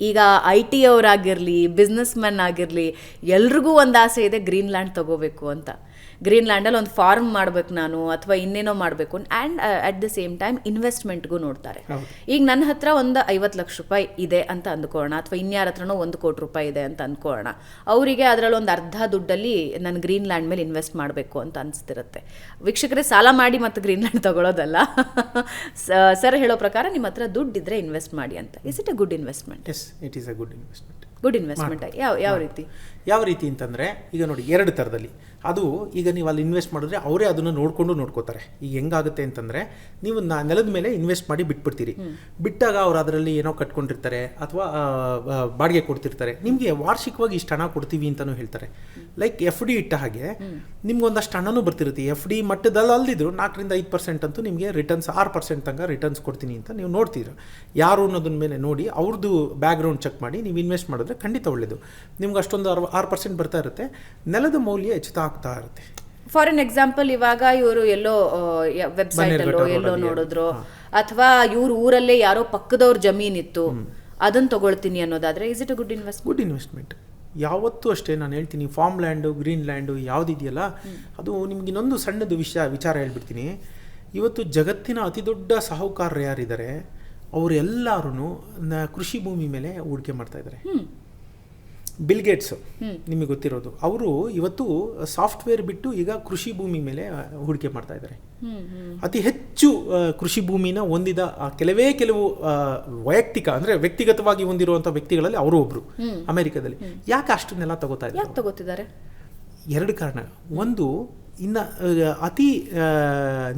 ಈಗ IT ಅವರಾಗಿರಲಿ, business man ಆಗಿರಲಿ, ಎಲ್ರಿಗೂ ಒಂದು ಆಸೆ ಇದೆ ಗ್ರೀನ್ಲ್ಯಾಂಡ್ ತಗೋಬೇಕು ಅಂತ. ಗ್ರೀನ್ಲ್ಯಾಂಡಲ್ಲಿ ಒಂದು ಫಾರ್ಮ್ ಮಾಡಬೇಕು ನಾನು, ಅಥವಾ ಇನ್ನೇನೋ ಮಾಡಬೇಕು. And at the same time ಇನ್ವೆಸ್ಟ್ಮೆಂಟ್ಗೂ ನೋಡ್ತಾರೆ. ಈಗ ನನ್ನ ಹತ್ರ ಒಂದು 50 ಲಕ್ಷ ರೂಪಾಯಿ ಇದೆ ಅಂತ ಅಂದ್ಕೊಳ್ಳೋಣ, ಅಥವಾ ಇನ್ಯಾರ ಹತ್ರನೋ 1 ಕೋಟಿ ರೂಪಾಯಿ ಇದೆ ಅಂತ ಅಂದ್ಕೊಳ್ಳೋಣ. ಅವರಿಗೆ ಅದರಲ್ಲಿ ಒಂದು ಅರ್ಧ ದುಡ್ಡಲ್ಲಿ ನಾನು ಗ್ರೀನ್ಲ್ಯಾಂಡ್ ಮೇಲೆ ಇನ್ವೆಸ್ಟ್ ಮಾಡಬೇಕು ಅಂತ ಅನಿಸ್ತಿರುತ್ತೆ. ವೀಕ್ಷಕರೇ, ಸಾಲ ಮಾಡಿ ಮತ್ತು ಗ್ರೀನ್ಲ್ಯಾಂಡ್ ತಗೊಳ್ಳೋದಲ್ಲ. ಸರ್ ಹೇಳೋ ಪ್ರಕಾರ ನಿಮ್ಮ ಹತ್ರ ದುಡ್ಡಿದ್ರೆ ಇನ್ವೆಸ್ಟ್ ಮಾಡಿ ಅಂತ. Is it a good investment? Yes, it is a good investment. Good investment ಯಾವ ರೀತಿ ಅಂತಂದರೆ, ಈಗ ನೋಡಿ 2 ಥರದಲ್ಲಿ. ಅದು ಈಗ ನೀವು ಅಲ್ಲಿ ಇನ್ವೆಸ್ಟ್ ಮಾಡಿದ್ರೆ ಅವರೇ ಅದನ್ನು ನೋಡ್ಕೋತಾರೆ. ಈಗ ಹೆಂಗಾಗುತ್ತೆ ಅಂತಂದರೆ, ನೀವು ನೆಲದ ಮೇಲೆ ಇನ್ವೆಸ್ಟ್ ಮಾಡಿ ಬಿಟ್ಬಿಡ್ತೀರಿ. ಬಿಟ್ಟಾಗ ಅವ್ರು ಅದರಲ್ಲಿ ಏನೋ ಕಟ್ಕೊಂಡಿರ್ತಾರೆ ಅಥವಾ ಬಾಡಿಗೆ ಕೊಡ್ತಿರ್ತಾರೆ. ನಿಮಗೆ ವಾರ್ಷಿಕವಾಗಿ ಇಷ್ಟು ಹಣ ಕೊಡ್ತೀವಿ ಅಂತಲೂ ಹೇಳ್ತಾರೆ. ಲೈಕ್ FD ಇಟ್ಟ ಹಾಗೆ ನಿಮ್ಗೊಂದಷ್ಟು ಹಣನೂ ಬರ್ತಿರುತ್ತೆ. FD ಮಟ್ಟದಲ್ಲಿ ಅಲ್ದಿದ್ರು 4-5% ಅಂತೂ ನಿಮಗೆ ರಿಟರ್ನ್ಸ್ 6% ತನಕ ರಿಟರ್ನ್ಸ್ ಕೊಡ್ತೀನಿ ಅಂತ ನೀವು ನೋಡ್ತೀರ. ಯಾರು ಅನ್ನೋದನ್ನ ಮೇಲೆ ನೋಡಿ ಅವ್ರದ್ದು ಬ್ಯಾಕ್ಗ್ರೌಂಡ್ ಚೆಕ್ ಮಾಡಿ ನೀವು ಇನ್ವೆಸ್ಟ್ ಮಾಡಿದ್ರೆ ಖಂಡಿತ ಒಳ್ಳೆಯದು. ನಿಮ್ಗೆ ಅಷ್ಟೊಂದು 6% ಬರ್ತಾ ಇರುತ್ತೆ. ನೆಲದ ಮೌಲ್ಯ ಹೆಚ್ಚುತ್ತಾ ಆಗ್ತಾ ಇರುತ್ತೆ. ಫಾರ್ ಎನ್ ಎಕ್ಸಾಂಪಲ್, ಇವಾಗ ಇವರು ಎಲ್ಲೋ ವೆಬ್ಸೈಟ್ ಅಲ್ಲೋ ಎಲ್ಲೋ ನೋಡಿದ್ರು, ಅಥವಾ ಇವ್ರ ಊರಲ್ಲೇ ಯಾರೋ ಪಕ್ಕದವ್ರ ಜಮೀನಿತ್ತು, ಅದನ್ನ ತಗೊಳ್ತೀನಿ ಅನ್ನೋದಾದ್ರೆ is it a good investment? Good investment. ಯಾವತ್ತೂ ಅಷ್ಟೇ ನಾನು ಹೇಳ್ತೀನಿ, ಫಾರ್ಮ್ ಲ್ಯಾಂಡು, ಗ್ರೀನ್ ಲ್ಯಾಂಡು ಯಾವುದಿದೆಯಲ್ಲ, ಅದು ನಿಮ್ಗೆ ಇನ್ನೊಂದು ಸಣ್ಣದು ವಿಚಾರ ಹೇಳ್ಬಿಡ್ತೀನಿ. ಇವತ್ತು ಜಗತ್ತಿನ ಅತಿ ದೊಡ್ಡ ಸಾಹುಕಾರರು ಯಾರಿದ್ದಾರೆ, ಅವರೆಲ್ಲರೂ ಕೃಷಿ ಭೂಮಿ ಮೇಲೆ ಹೂಡಿಕೆ ಮಾಡ್ತಾ ಇದ್ದಾರೆ. ಬಿಲ್ ಗೇಟ್ಸ್ ನಿಮಗೆ ಗೊತ್ತಿರೋದು, ಅವರು ಇವತ್ತು ಸಾಫ್ಟ್ವೇರ್ ಬಿಟ್ಟು ಈಗ ಕೃಷಿ ಭೂಮಿ ಮೇಲೆ ಹೂಡಿಕೆ ಮಾಡ್ತಾ ಇದ್ದಾರೆ. ಅತಿ ಹೆಚ್ಚು ಕೃಷಿ ಭೂಮಿನ ಹೊಂದಿದ ಕೆಲವು ವೈಯಕ್ತಿಕ ಅಂದರೆ ವ್ಯಕ್ತಿಗತವಾಗಿ ಹೊಂದಿರುವಂಥ ವ್ಯಕ್ತಿಗಳಲ್ಲಿ ಅವರು ಒಬ್ರು ಅಮೆರಿಕದಲ್ಲಿ. ಯಾಕೆ ಅಷ್ಟನ್ನೆಲ್ಲ ತಗೋತಿದ್ದಾರೆ? 2 ಕಾರಣ. ಒಂದು, ಇನ್ನು ಅತಿ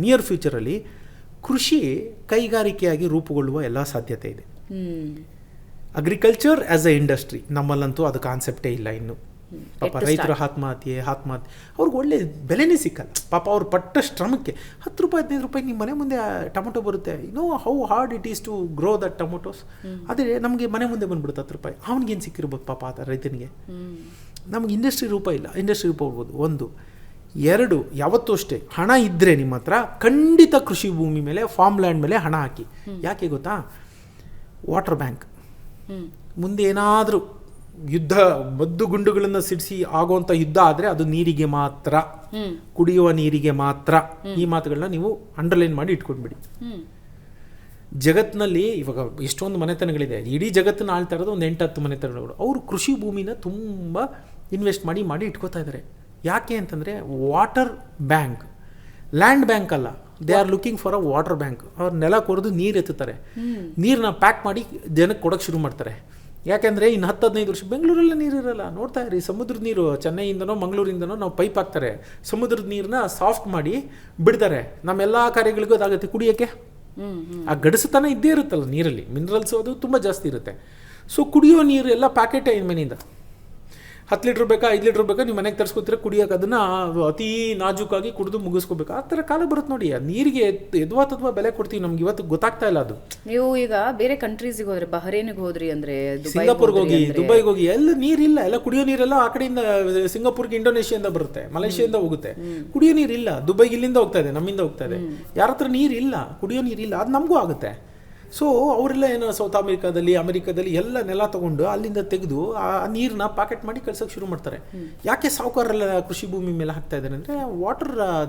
ನಿಯರ್ ಫ್ಯೂಚರಲ್ಲಿ ಕೃಷಿ ಕೈಗಾರಿಕೆಯಾಗಿ ರೂಪುಗೊಳ್ಳುವ ಎಲ್ಲ ಸಾಧ್ಯತೆ ಇದೆ. ಅಗ್ರಿಕಲ್ಚರ್ ಆಸ್ ಅ ಇಂಡಸ್ಟ್ರಿ ನಮ್ಮಲ್ಲಂತೂ ಅದು ಕಾನ್ಸೆಪ್ಟೇ ಇಲ್ಲ ಇನ್ನು. ಪಾಪ ರೈತರ ಆತ್ಮಹತ್ಯೆ ಅವ್ರಿಗೆ ಒಳ್ಳೆ ಬೆಲೆನೇ ಸಿಕ್ಕಲ್ಲ. ಪಾಪ ಅವ್ರು ಪಟ್ಟ ಶ್ರಮಕ್ಕೆ 10 ರೂಪಾಯಿ 15 ರೂಪಾಯಿ ನಿಮ್ಮ ಮನೆ ಮುಂದೆ ಟೊಮೊಟೊ ಬರುತ್ತೆ. How hard it is to grow that tomatoes. ಅದೇ ನಮಗೆ ಮನೆ ಮುಂದೆ ಬಂದ್ಬಿಡುತ್ತೆ 10 ರೂಪಾಯಿ. ಅವನಿಗೇನು ಸಿಕ್ಕಿರ್ಬೋದು ಪಾಪ ಆ ರೈತನಿಗೆ. ನಮ್ಗೆ ಇಂಡಸ್ಟ್ರಿ ರೂಪ ಇಲ್ಲ. ಇಂಡಸ್ಟ್ರಿ ರೂಪ ಹೋಗ್ಬೋದು. 1. 2, ಯಾವತ್ತೂ ಅಷ್ಟೇ, ಹಣ ಇದ್ದರೆ ನಿಮ್ಮ ಹತ್ರ ಖಂಡಿತ ಕೃಷಿ ಭೂಮಿ ಮೇಲೆ, ಫಾರ್ಮ್ ಲ್ಯಾಂಡ್ ಮೇಲೆ ಹಣ ಹಾಕಿ. ಯಾಕೆ ಗೊತ್ತಾ? Water bank. ಮುಂದೆ ಏನಾದರೂ ಯುದ್ಧ ಮದ್ದು ಗುಂಡುಗಳನ್ನು ಸಿಡಿಸಿ ಆಗುವಂಥ ಯುದ್ಧ ಆದರೆ ಅದು ನೀರಿಗೆ ಮಾತ್ರ, ಕುಡಿಯುವ ನೀರಿಗೆ ಮಾತ್ರ. ಈ ಮಾತುಗಳನ್ನ ನೀವು ಅಂಡರ್ಲೈನ್ ಮಾಡಿ ಇಟ್ಕೊಂಡ್ಬಿಡಿ. ಜಗತ್ತಿನಲ್ಲಿ ಇವಾಗ ಎಷ್ಟೊಂದು ಮನೆತನಗಳಿದೆ. ಇಡೀ ಜಗತ್ತನ್ನು ಆಳ್ತಾ ಇರೋದು ಒಂದು 8-10 ಮನೆತನಗಳು. ಅವರು ಕೃಷಿ ಭೂಮಿನ ತುಂಬ ಇನ್ವೆಸ್ಟ್ ಮಾಡಿ ಇಟ್ಕೋತಾ ಇದ್ದಾರೆ. ಯಾಕೆ ಅಂತಂದರೆ ವಾಟರ್ ಬ್ಯಾಂಕ್, ಲ್ಯಾಂಡ್ ಬ್ಯಾಂಕ್ ಅಲ್ಲ. They are looking for a water bank. ಅವ್ರು ನೆಲ ಕೊರೆದು ನೀರು ಎತ್ತುತ್ತಾರೆ. ನೀರನ್ನ ಪ್ಯಾಕ್ ಮಾಡಿ ಜನಕ್ಕೆ ಕೊಡೋಕ್ಕೆ ಶುರು ಮಾಡ್ತಾರೆ. ಯಾಕೆಂದರೆ ಇನ್ನು 10-15 ವರ್ಷ ಬೆಂಗಳೂರಲ್ಲೇ ನೀರು ಇರೋಲ್ಲ. ನೋಡ್ತಾ ಇರಿ, ಸಮುದ್ರದ ನೀರು ಚೆನ್ನೈಯಿಂದನೋ ಮಂಗಳೂರಿಂದನೋ ನಾವು ಪೈಪ್ ಹಾಕ್ತಾರೆ. ಸಮುದ್ರದ ನೀರನ್ನ ಸಾಫ್ಟ್ ಮಾಡಿ ಬಿಡ್ತಾರೆ. ನಮ್ಮೆಲ್ಲ ಕಾರ್ಯಗಳಿಗೂ ಅದಾಗುತ್ತೆ ಕುಡಿಯೋಕ್ಕೆ. ಆ ಗಡಸುತನ ಇದ್ದೇ ಇರುತ್ತಲ್ಲ ನೀರಲ್ಲಿ, ಮಿನರಲ್ಸು ಅದು ತುಂಬ ಜಾಸ್ತಿ ಇರುತ್ತೆ. ಸೊ ಕುಡಿಯೋ ನೀರು ಎಲ್ಲ ಪ್ಯಾಕೆಟೇ ಮನೆಯಿಂದ 10 ಲೀಟ್ರ್ ಬೇಕಾ 5 ಲೀಟ್ರ್ ಬೇಕಾ ನೀವು ಮನೆಗೆ ತರಿಸ್ಕೊತೀರ ಕುಡಿಯೋಕೆ. ಅದನ್ನು ಅತಿ ನಾಜೂಕಾಗಿ ಕುಡಿದು ಮುಗಿಸ್ಕೋಬೇಕು. ಆ ಥರ ಕಾಲ ಬರುತ್ತೆ ನೋಡಿ. ನೀರಿಗೆ ಎದ್ವಾ ಬೆಲೆ ಕೊಡ್ತೀವಿ. ನಮ್ಗೆ ಇವತ್ತು ಗೊತ್ತಾಗ್ತಾ ಇಲ್ಲ ಅದು. ನೀವು ಈಗ ಬೇರೆ ಕಂಟ್ರೀಸಿಗೆ ಹೋದ್ರೆ, ಬಹರೇನಿಗೆ ಹೋದ್ರಿ ಅಂದರೆ, ಸಿಂಗಾಪುರ್ಗೆ ಹೋಗಿ, ದುಬೈಗೆ ಹೋಗಿ, ಎಲ್ಲ ನೀರಿಲ್ಲ. ಎಲ್ಲ ಕುಡಿಯೋ ನೀರೆಲ್ಲ ಆ ಕಡೆಯಿಂದ ಸಿಂಗಾಪುರ್ಗೆ ಇಂಡೋನೇಷಿಯಿಂದ ಬರುತ್ತೆ, ಮಲೇಷಿಯಿಂದ ಹೋಗುತ್ತೆ. ಕುಡಿಯೋ ನೀರಿಲ್ಲ. ದುಬೈಗೆ ಇಲ್ಲಿಂದ ಹೋಗ್ತಾ ಇದೆ, ನಮ್ಮಿಂದ ಹೋಗ್ತಾ ಇದೆ. ಯಾರ ಹತ್ರ ನೀರಿಲ್ಲ, ಕುಡಿಯೋ ನೀರಿಲ್ಲ. ಅದು ನಮಗೂ ಆಗುತ್ತೆ. ಸೊ ಅವರೆಲ್ಲ ಏನೋ ಸೌತ್ ಅಮೆರಿಕಾದಲ್ಲಿ ಎಲ್ಲ ನೆಲ ತೊಗೊಂಡು ಅಲ್ಲಿಂದ ತೆಗೆದು ಆ ನೀರನ್ನ ಪ್ಯಾಕೆಟ್ ಮಾಡಿ ಕಳ್ಸೋಕ್ಕೆ ಶುರು ಮಾಡ್ತಾರೆ. ಯಾಕೆ ಸಾಹುಕಾರರೆಲ್ಲ ಕೃಷಿ ಭೂಮಿ ಮೇಲೆ ಹಾಕ್ತಾ ಇದ್ದಾರೆ ಅಂದರೆ,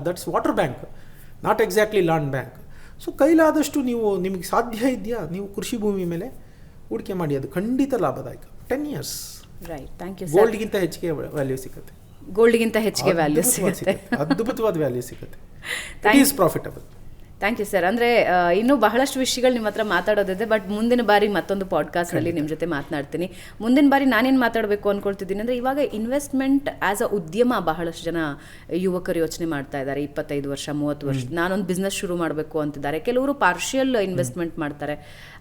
that's water bank, not exactly land bank. So ಕೈಲಾದಷ್ಟು ನಿಮಗೆ ಸಾಧ್ಯ ಇದೆಯಾ, ನೀವು ಕೃಷಿ ಭೂಮಿ ಮೇಲೆ ಹೂಡಿಕೆ ಮಾಡಿ. ಅದು ಖಂಡಿತ ಲಾಭದಾಯಕ. 10 years. Right, thank you. ಗೋಲ್ಡ್ಗಿಂತ ಹೆಚ್ಚಿಗೆ ವ್ಯಾಲ್ಯೂ ಸಿಗುತ್ತೆ. ಅದ್ಭುತವಾದ ವ್ಯಾಲ್ಯೂ ಸಿಗುತ್ತೆ. It is profitable. Thank you sir. ಅಂದರೆ ಇನ್ನೂ ಬಹಳಷ್ಟು ವಿಷಯಗಳು ನಿಮ್ಮ ಹತ್ರ ಮಾತಾಡೋದಿದೆ. ಬಟ್ ಮುಂದಿನ ಬಾರಿ ಮತ್ತೊಂದು ಪಾಡ್ಕಾಸ್ಟ್ನಲ್ಲಿ ನಿಮ್ಮ ಜೊತೆ ಮಾತನಾಡ್ತೀನಿ. ಮುಂದಿನ ಬಾರಿ ನಾನೇನು ಮಾತಾಡಬೇಕು ಅಂದ್ಕೊಳ್ತಿದ್ದೀನಿ ಅಂದರೆ, ಇವಾಗ ಇನ್ವೆಸ್ಟ್ಮೆಂಟ್ ಆ್ಯಸ್ ಅ ಉದ್ಯಮ ಬಹಳಷ್ಟು ಜನ ಯುವಕರು ಯೋಚನೆ ಮಾಡ್ತಾ ಇದ್ದಾರೆ. 25 ವರ್ಷ 30 ವರ್ಷ ನಾನೊಂದು ಬಿಸ್ನೆಸ್ ಶುರು ಮಾಡಬೇಕು ಅಂತಿದ್ದಾರೆ. ಕೆಲವರು ಪಾರ್ಷಿಯಲ್ ಇನ್ವೆಸ್ಟ್ಮೆಂಟ್ ಮಾಡ್ತಾರೆ.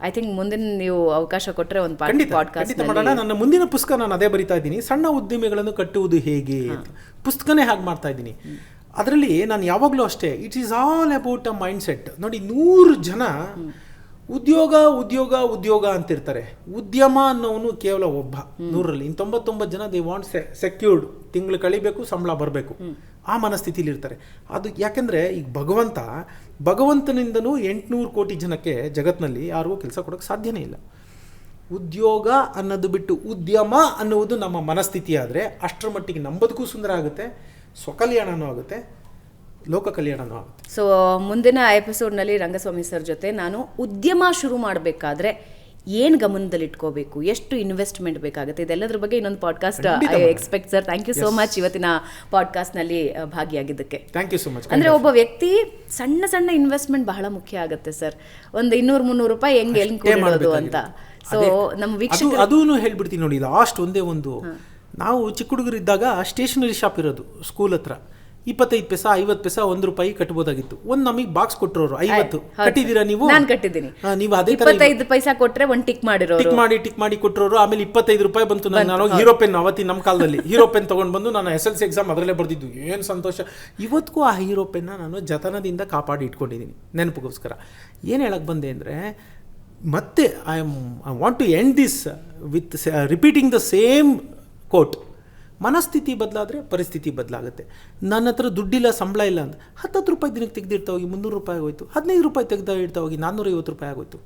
ಐ ಥಿಂಕ್ ಮುಂದಿನ ನೀವು ಅವಕಾಶ ಕೊಟ್ಟರೆ ಒಂದು ಪಾಡ್ಕಾಸ್ಟ್ ಮಾಡೋಣ. ನನ್ನ ಮುಂದಿನ ಪುಸ್ತಕ ನಾನು ಅದೇ ಬರಿತಾ ಇದ್ದೀನಿ, ಸಣ್ಣ ಉದ್ಯಮಿಗಳನ್ನು ಕಟ್ಟುವುದು ಹೇಗೆ. ಪುಸ್ತಕನೇ ಹಾಗೆ ಮಾಡ್ತಾ ಇದ್ದೀನಿ. ಅದರಲ್ಲಿ ನಾನು ಯಾವಾಗಲೂ ಅಷ್ಟೇ, it is all about a mind set. ನೋಡಿ, 100 ಜನ ಉದ್ಯೋಗ ಅಂತಿರ್ತಾರೆ. ಉದ್ಯಮ ಅನ್ನೋನು ಕೇವಲ ಒಬ್ಬ 100ರಲ್ಲಿ. 99 ಜನ ದೇ ವಾಂಟ್ ಸೆಕ್ಯೂರ್ಡ್, ತಿಂಗಳು ಕಳಿಬೇಕು, ಸಂಬಳ ಬರಬೇಕು, ಆ ಮನಸ್ಥಿತಿಲಿ ಇರ್ತಾರೆ. ಅದು ಯಾಕೆಂದರೆ ಈಗ ಭಗವಂತನಿಂದನೂ 800 ಕೋಟಿ ಜನಕ್ಕೆ ಜಗತ್ತಿನಲ್ಲಿ ಯಾರಿಗೂ ಕೆಲಸ ಕೊಡೋಕ್ಕೆ ಸಾಧ್ಯನೇ ಇಲ್ಲ. ಉದ್ಯೋಗ ಅನ್ನೋದು ಬಿಟ್ಟು ಉದ್ಯಮ ಅನ್ನುವುದು ನಮ್ಮ ಮನಸ್ಥಿತಿ ಆದರೆ ಅಷ್ಟರ ಮಟ್ಟಿಗೆ ನಮ್ಮ ಬದುಕು ಸುಂದರ ಆಗುತ್ತೆ, ಸ್ವಕಲ್ಯಾಣನೂ ಆಗುತ್ತೆ, ಲೋಕ ಕಲ್ಯಾಣನೂ ಆಗುತ್ತೆ. ಸೊ ಮುಂದಿನ ಎಪಿಸೋಡ್ನಲ್ಲಿ ರಂಗಸ್ವಾಮಿ ಸರ್ ಜೊತೆ ನಾನು ಉದ್ಯಮ ಶುರು ಮಾಡಬೇಕಾದ್ರೆ ಏನು ಗಮನದಲ್ಲಿಟ್ಕೋಬೇಕು, ಎಷ್ಟು ಇನ್ವೆಸ್ಟ್ಮೆಂಟ್ ಬೇಕಾಗುತ್ತೆ, ಇದೆಲ್ಲದ್ರ ಬಗ್ಗೆ ಇನ್ನೊಂದು podcast expect sir. Thank you so much ಇವತ್ತಿನ ಪಾಡ್ಕಾಸ್ಟ್ನಲ್ಲಿ ಭಾಗಿಯಾಗಿದ್ದಕ್ಕೆ. Thank you so much. ಅಂದರೆ ಒಬ್ಬ ವ್ಯಕ್ತಿ ಸಣ್ಣ ಸಣ್ಣ ಇನ್ವೆಸ್ಟ್ಮೆಂಟ್ ಬಹಳ ಮುಖ್ಯ ಆಗುತ್ತೆ ಸರ್. ಒಂದು 200-300 ರೂಪಾಯಿ ಹೆಂಗೆ ಕೊಡೋದು ಅಂತ. ಸೊ ನಮ್ಮ ವೀಕ್ಷಕರು ಅದೂ ಹೇಳ್ಬಿಡ್ತೀನಿ ನೋಡಿ, ಲಾಸ್ಟ್ ಒಂದೇ ಒಂದು, ನಾವು ಚಿಕ್ಕ ಹುಡುಗರಿದ್ದಾಗ ಸ್ಟೇಷನರಿ ಶಾಪ್ ಇರೋದು ಸ್ಕೂಲ್ ಹತ್ರ, 25 ಪೈಸಾ 50 ಪೈಸಾ 1 ರೂಪಾಯಿ ಕಟ್ಬೋದಾಗಿತ್ತು. ಒಂದು ನಮಗೆ ಬಾಕ್ಸ್ ಕೊಟ್ಟರು 50 ಕಟ್ಟಿದ್ದೀರಾ ನೀವು? ನಾನು ಕಟ್ಟಿದ್ದೀನಿ. ನೀವು ಅದೇ ತರ 25 ಪೈಸಾ ಕೊಟ್ರೆ ಒಂದು ಟಿಕ್ ಮಾಡಿ ಕೊಟ್ಟರು. ಆಮೇಲೆ 25 ರೂಪಾಯಿ ಬಂತು. ನಾನು ಹೀರೋ ಪೆನ್, ಅವತ್ತಿ ನಮ್ಮ ಕಾಲದಲ್ಲಿ ಹೀರೋ ಪೆನ್ ತೊಗೊಂಡು ಬಂದು ನಾನು SLC ಎಕ್ಸಾಮ್ ಅದರಲ್ಲೇ ಬರ್ದಿದ್ದು. ಏನು ಸಂತೋಷ. ಇವತ್ತಿಗೂ ಆ ಹೀರೋ ಪೆನ್ನ ನಾನು ಜತನದಿಂದ ಕಾಪಾಡಿ ಇಟ್ಕೊಂಡಿದ್ದೀನಿ ನೆನಪಿಗೋಸ್ಕರ. ಏನು ಹೇಳಕ್ಕೆ ಬಂದೆ ಅಂದರೆ, ಮತ್ತೆ I want to end this with repeating the same quote. ಮನಸ್ಥಿತಿ ಬದಲಾದರೆ ಪರಿಸ್ಥಿತಿ ಬದಲಾಗುತ್ತೆ. ನನ್ನ ಹತ್ರ ದುಡ್ಡಿಲ್ಲ, ಸಂಬಳ ಇಲ್ಲ ಅಂತ 10 ರೂಪಾಯಿ ದಿನಕ್ಕೆ ತೆಗೆದಿರ್ತಾ ಹೋಗಿ 300 ರೂಪಾಯಿ ಆಗೋಯ್ತು. 15 ರೂಪಾಯಿ ತೆಗೆದ ಇಡ್ತಾ ಹೋಗಿ 450 ರೂಪಾಯಿ ಆಗೋಯ್ತು.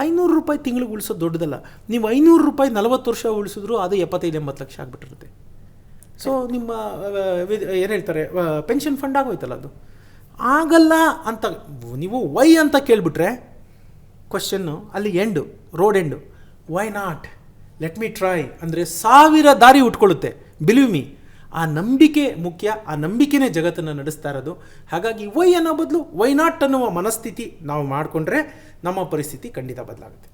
500 ರೂಪಾಯಿ ತಿಂಗಳಿಗೆ ಉಳಿಸೋದು ದೊಡ್ಡದಲ್ಲ. ನೀವು 500 ರೂಪಾಯಿ 40 ವರ್ಷ ಉಳಿಸಿದ್ರು ಅದು 75-80 ಲಕ್ಷ ಆಗಿಬಿಟ್ಟಿರುತ್ತೆ. ಸೊ ನಿಮ್ಮ ಏನು ಹೇಳ್ತಾರೆ, ಪೆನ್ಷನ್ ಫಂಡ್ ಆಗೋಯ್ತಲ್ಲ, ಅದು ಆಗಲ್ಲ ಅಂತ ನೀವು ವೈ ಅಂತ ಕೇಳಿಬಿಟ್ರೆ ಕ್ವಶನ್ನು ಅಲ್ಲಿ road end. Why not, let me try ಅಂದರೆ 1000 ದಾರಿ ಉಟ್ಕೊಳ್ಳುತ್ತೆ. ಬಿಲೀವ್ ಮೀ, ಆ ನಂಬಿಕೆ ಮುಖ್ಯ. ಆ ನಂಬಿಕೆನೇ ಜಗತ್ತನ್ನು ನಡೆಸ್ತಾ ಇರೋದು. ಹಾಗಾಗಿ ವೈ ಅನ್ನೋ ಬದಲು ವೈ ನಾಟ್ ಅನ್ನುವ ಮನಸ್ಥಿತಿ ನಾವು ಮಾಡಿಕೊಂಡ್ರೆ ನಮ್ಮ ಪರಿಸ್ಥಿತಿ ಖಂಡಿತ ಬದಲಾಗುತ್ತೆ.